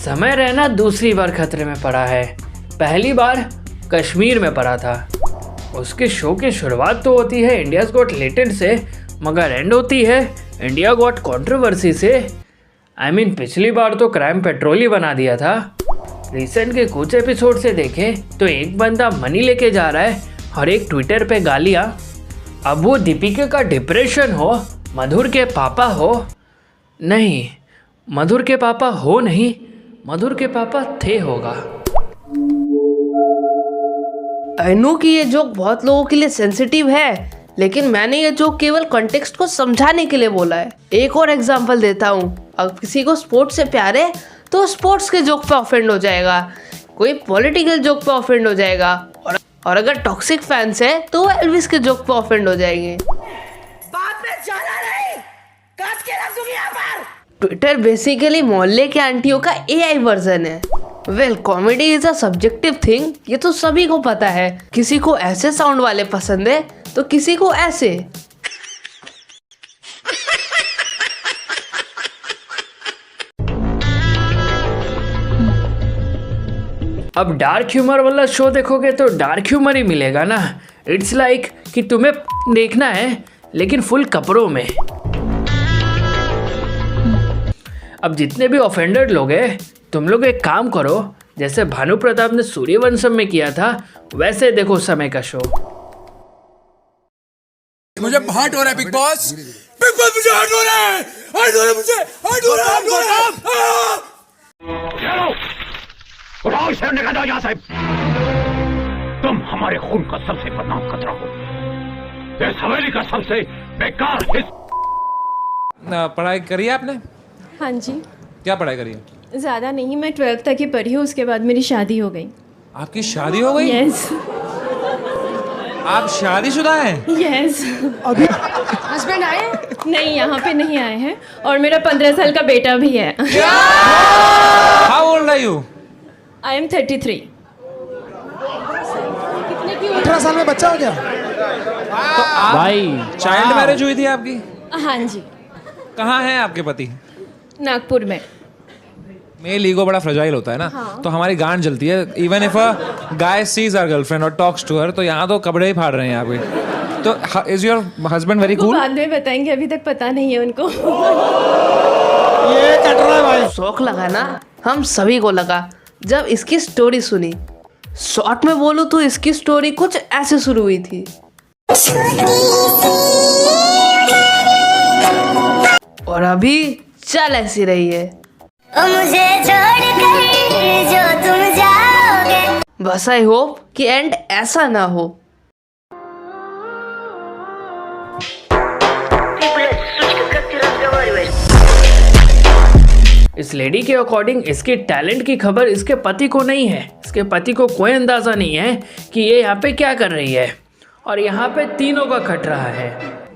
समय रैना दूसरी बार खतरे में पड़ा है। पहली बार कश्मीर में पड़ा था। उसके शो की शुरुआत तो होती है इंडियाज़ गॉट टैलेंट से, मगर एंड होती है इंडिया गॉट कंट्रोवर्सी से। पिछली बार तो क्राइम पेट्रोल ही बना दिया था। रिसेंट के कुछ एपिसोड से देखें तो एक बंदा मनी लेके जा रहा है और एक ट्विटर पे गालियाँ। अब वो दीपिका का डिप्रेशन हो, मधुर के पापा हो, नहीं मधुर के पापा हो नहीं, मधुर के पापा थे होगा। आई नो कि ये जोक बहुत लोगों के लिए सेंसिटिव है, लेकिन मैंने ये जोक केवल कॉन्टेक्स्ट को समझाने के लिए बोला है। एक और एग्जांपल देता हूँ। अगर किसी को स्पोर्ट्स से प्यार है तो स्पोर्ट्स के जोक पे ऑफेंड हो जाएगा, कोई पॉलिटिकल जोक पे ऑफेंड हो जाएगा, और अगर टॉक्सिक फैंस है तो एल्विस के जोक पे ऑफेंड हो जाएंगे। बात में जाना नहीं, काट के रख दूंगी यहाँ पर। ट्विटर बेसिकली मोहल्ले के आंटियों का एआई वर्जन है। Well, comedy is a subjective thing, ये तो सभी को पता है। किसी को ऐसे साउंड वाले पसंद है तो किसी को ऐसे। अब डार्क ह्यूमर वाला शो देखोगे तो डार्क ह्यूमर ही मिलेगा ना। इट्स लाइक कि तुम्हें देखना है लेकिन फुल कपड़ों में। अब जितने भी ऑफेंडेड लोग हैं, तुम लोग एक काम करो, जैसे भानु प्रताप ने सूर्यवंशम में किया था वैसे देखो समय का शो। मुझे हर्ट हो रहा है बिग बॉस, मुझे हर्ट हो रहा है, हर्ट हो रहा है, मुझे हर्ट हो रहा है। उठाओ इसे, निकल जाओ यहाँ से। तुम हमारे खून का सबसे बदनाम खतरा हो। इस हवेली का सबसे बेकार हिस्सा। पढ़ाई करी है आपने? हाँ जी। क्या पढ़ाई करी है? ज़्यादा नहीं, मैं 12th तक ही पढ़ी हूँ, उसके बाद मेरी शादी हो गई। आपकी शादी हो गई? यस। आप शादीशुदा हैं? यस। अभी हस्बैंड आए? नहीं, यहाँ पे नहीं आए हैं, और मेरा 15 साल का बेटा भी है। How old are you? I am 33। कितने की 18 साल में बच्चा हो गया? तो आप भाई चाइल्ड मैरिज हुई थी आपकी? हाँ जी। कहाँ हैं आपके पति? नागपुर में। मेल ईगो बड़ा फ्रेजाइल होता है ना। हाँ। तो हमारी गांड जलती है even if a guy sees our girlfriend और टॉक्स टू हर। तो यहाँ तो कपड़े ही फाड़ रहे हैं यहाँ पे। तो is your husband very cool? बाद में बताएंगे, अभी तक पता नहीं है उनको। ये कट रहा है भाई। शौक लगा ना, हम सभी को लगा जब इसकी स्टोरी सुनी। शॉर्ट में बोलूं तो इसकी स्टोरी कुछ ऐसे शुरू हुई थी। और अभी चल ऐसी रही है। मुझे छोड़कर जो तुम जाओगे। बस आई होप कि एंड ऐसा ना हो। इस लेडी के अकॉर्डिंग इसके टैलेंट की खबर इसके पति को नहीं है। इसके पति को कोई अंदाजा नहीं है कि ये यहाँ पे क्या कर रही है, और यहाँ पे तीनों का कट रहा है।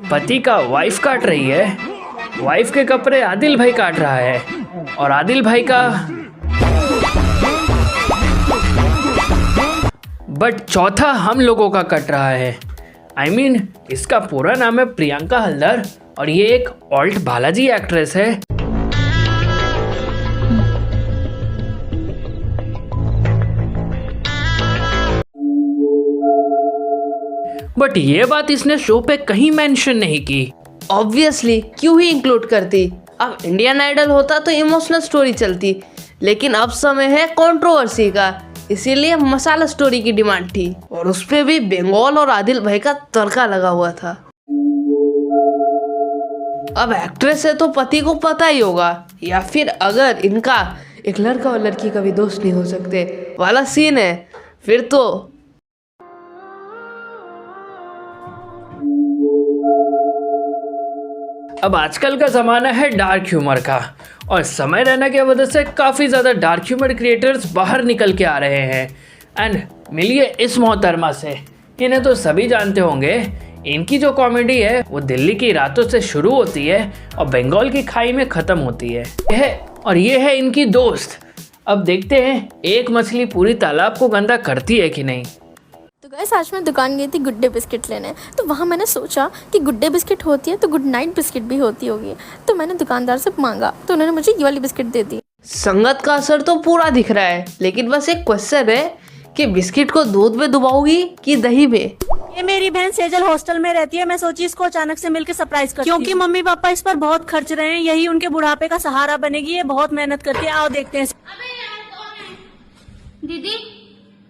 पति का वाइफ काट रही है, वाइफ के कपड़े आदिल भाई काट रहा है, और आदिल भाई का बट चौथा हम लोगों का कट रहा है। इसका पूरा नाम है प्रियंका हल्दर, और ये एक ऑल्ट बालाजी एक्ट्रेस है। बट ये बात इसने शो पे कहीं मेंशन नहीं की। ऑब्वियसली क्यों ही इंक्लूड करती। अब इंडियन आइडल होता तो इमोशनल स्टोरी चलती, लेकिन अब समय है कंट्रोवर्सी का, इसीलिए मसाला स्टोरी की डिमांड थी, और उस पे भी बंगाल और आदिल भाई का तड़का लगा हुआ था। अब एक्ट्रेस है तो पति को पता ही होगा, या फिर अगर इनका एक लड़का और लड़की कभी दोस्त नहीं हो सकते वाला सीन है, फिर तो अब आजकल का ज़माना है डार्क ह्यूमर का, और समय रहने की वजह से काफ़ी ज़्यादा डार्क ह्यूमर क्रिएटर्स बाहर निकल के आ रहे हैं। एंड मिलिए इस मोहतरमा से, इन्हें तो सभी जानते होंगे। इनकी जो कॉमेडी है वो दिल्ली की रातों से शुरू होती है और बंगाल की खाई में ख़त्म होती है। ये है इनकी दोस्त। अब देखते हैं एक मछली पूरी तालाब को गंदा करती है कि नहीं। तो गाइस, आज मैं दुकान गई थी गुड डे बिस्किट लेने। तो वहाँ मैंने सोचा कि गुड डे बिस्किट होती है तो गुड नाइट बिस्किट भी होती होगी। तो मैंने दुकानदार से मांगा तो उन्होंने मुझे ये वाली बिस्किट दे दी। संगत का असर तो पूरा दिख रहा है, लेकिन बस एक क्वेश्चन है कि बिस्किट को दूध में डुबाओगी कि दही में? ये मेरी बहन सेजल हॉस्टल में रहती है। मैं सोची इसको अचानक से मिलकर सरप्राइज कर, क्योंकि मम्मी पापा इस पर बहुत खर्च रहे हैं। यही उनके बुढ़ापे का सहारा बनेगी। ये बहुत मेहनत करती है। आओ देखते हैं। दीदी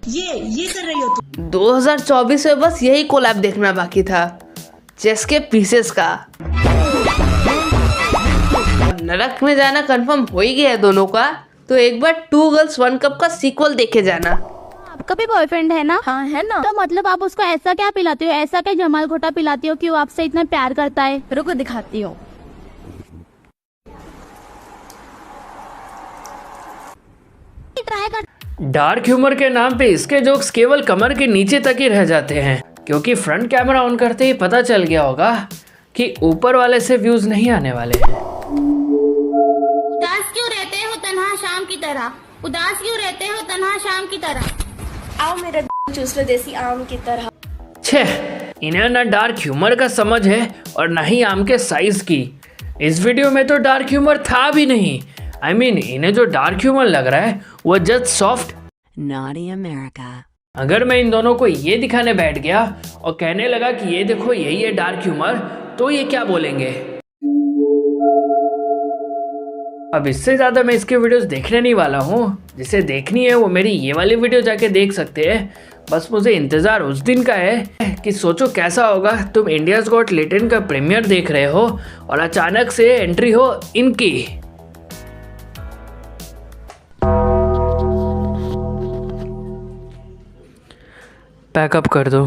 ये कर रही हो तुम? 2024 में बस यही कोलैब देखना बाकी था, चेस के पीसेस का। नरक में जाना कंफर्म हो ही गया है दोनों का, तो एक बार 2 गर्ल्स 1 कप का सीक्वल देखे जाना। आपका भी बॉयफ्रेंड है ना? हाँ है ना। तो मतलब आप उसको ऐसा क्या पिलाती हो, ऐसा क्या जमाल घोटा पिलाती हो कि वो आपसे इतना प्यार करता है? रुको दिखाती हूँ। डार्क ह्यूमर के नाम पे इसके जोक्स केवल कमर के नीचे तक ही रह जाते हैं, क्योंकि फ्रंट कैमरा ऑन करते ही पता चल गया होगा कि ऊपर वाले से व्यूज नहीं आने वाले हैं। उदास क्यों रहते हो तन्हा शाम की तरह? उदास क्यों रहते हो तन्हा शाम की तरह? आओ मेरा चूस लो देसी आम की तरह। छे, इन्हें ना डार्क ह्यूमर का समझ है और ना ही आम के साइज की। इस वीडियो में तो डार्क ह्यूमर था भी नहीं। I mean, इन्हें जो डार्क ह्यूमर लग रहा है वो जस्ट सॉफ्ट नॉटी अमेरिका। अगर मैं इन दोनों को ये दिखाने बैठ गया और कहने लगा कि ये देखो यही है डार्क ह्यूमर, तो ये क्या बोलेंगे? अब इससे ज़्यादा मैं इसके वीडियोस देखने नहीं वाला हूँ। जिसे देखनी है वो मेरी ये वाली वीडियो जाके देख सकते हैं। बस मुझे इंतज़ार उस दिन का है कि सोचो कैसा होगा तुम इंडियाज़ गॉट टैलेंट का प्रीमियर देख रहे हो और अचानक से एंट्री हो इनकी। पैकअप कर दो।